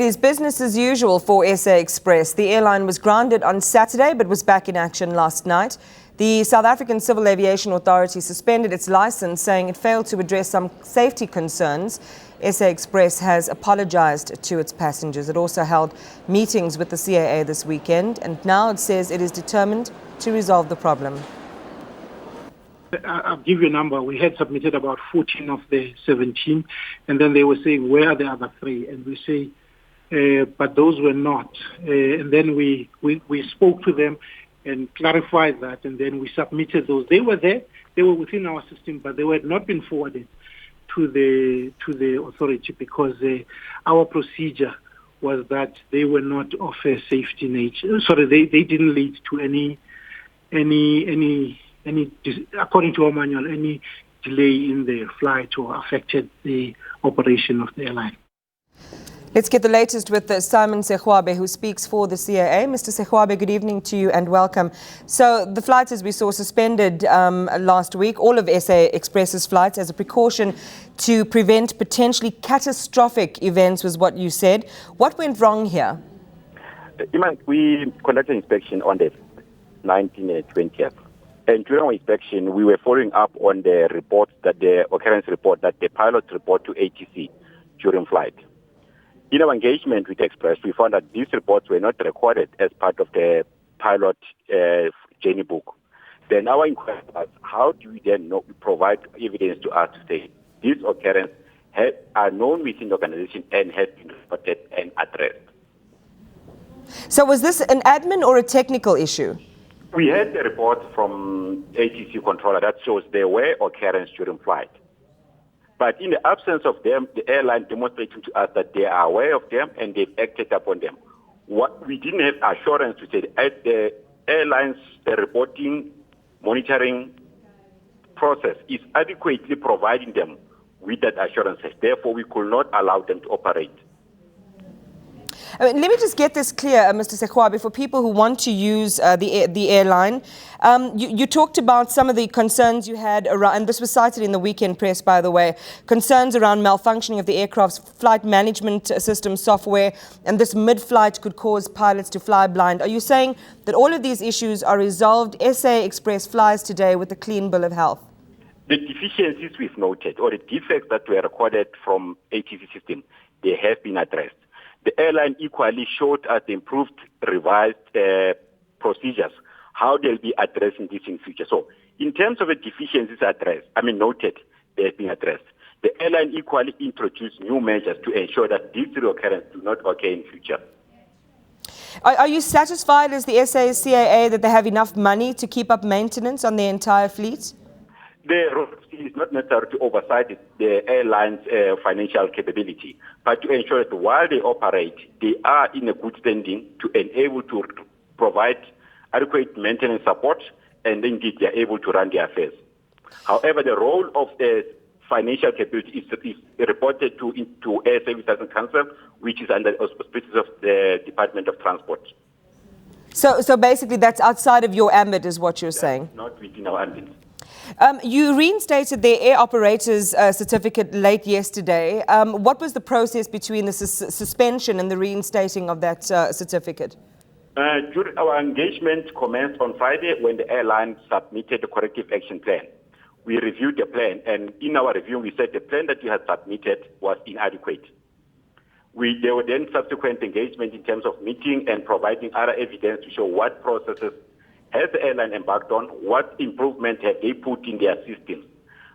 It is business as usual for SA Express. The airline was grounded on Saturday but was back in action last night. The South African Civil Aviation Authority suspended its license, saying it failed to address some safety concerns. SA Express has apologized to its passengers. It also held meetings with the CAA this weekend, and now it says it is determined to resolve the problem. I'll give you a number. We had submitted about 14 of the 17, and then they were saying, where are the other 3? And we say, but those were not. And then we spoke to them and clarified that, and then we submitted those. They were there, they were within our system, but they had not been forwarded to the authority because our procedure was that they were not of a safety nature. Sorry, they didn't lead to any, according to our manual, any delay in the flight or affected the operation of the airline. Let's get the latest with Simon Segwabo, who speaks for the CAA. Mr. Segwabo, good evening to you and welcome. So the flights, as we saw, suspended last week, all of SA Express's flights as a precaution to prevent potentially catastrophic events, was what you said. What went wrong here? Iman, we conducted an inspection on the 19th and 20th. And during our inspection, we were following up on the report, that the occurrence report that the pilots report to ATC during flight. In our engagement with Express, we found that these reports were not recorded as part of the pilot journey book. Then our inquiry was, how do we then provide evidence to us to say these occurrences are known within the organization and have been reported and addressed? So was this an admin or a technical issue? We had a report from ATC controller that shows there were occurrences during flight. But in the absence of them, the airline demonstrated to us that they are aware of them and they've acted upon them. What we didn't have assurance to say that the airline's reporting, monitoring process is adequately providing them with that assurance. Therefore, we could not allow them to operate. Let me just get this clear, Mr. Segwabo, for people who want to use the airline. You talked about some of the concerns you had around, and this was cited in the weekend press, by the way, concerns around malfunctioning of the aircraft's flight management system software, and this mid-flight could cause pilots to fly blind. Are you saying that all of these issues are resolved? SA Express flies today with a clean bill of health? The deficiencies we've noted, or the defects that were recorded from ATC system, they have been addressed. The airline equally showed us the improved, revised procedures, how they'll be addressing this in future. So in terms of the deficiencies noted, they have been addressed. The airline equally introduced new measures to ensure that these reoccurrences do not occur in future. Are you satisfied as the SACAA that they have enough money to keep up maintenance on their entire fleet? The role is not necessarily to oversight the airline's financial capability, but to ensure that while they operate, they are in a good standing to enable to provide adequate maintenance support, and indeed they are able to run their affairs. However, the role of the financial capability is reported to Air Service License Council, which is under the auspices of the Department of Transport. So basically that's outside of your ambit, is what you're saying? Not within our ambit. You reinstated their air operator's certificate late yesterday. What was the process between the suspension and the reinstating of that certificate? During our engagement commenced on Friday when the airline submitted the corrective action plan. We reviewed the plan, and in our review we said the plan that you had submitted was inadequate. There were then subsequent engagement in terms of meeting and providing other evidence to show what processes has the airline embarked on, what improvement have they put in their systems.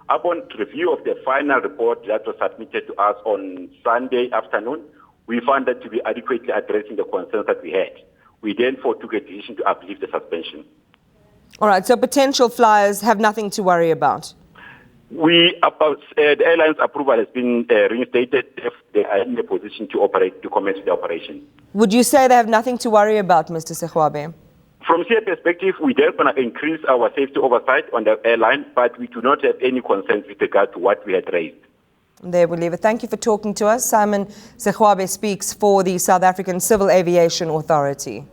Upon review of the final report that was submitted to us on Sunday afternoon, we found that to be adequately addressing the concerns that we had. We therefore took a decision to uplift the suspension. All right, so potential flyers have nothing to worry about? The airline's approval has been reinstated if they are in a position to commence the operation. Would you say they have nothing to worry about, Mr. Segwabo? From CA perspective, we are going to increase our safety oversight on the airline, but we do not have any concerns with regard to what we had raised. There we leave it. Thank you for talking to us. Simon Segwabo speaks for the South African Civil Aviation Authority.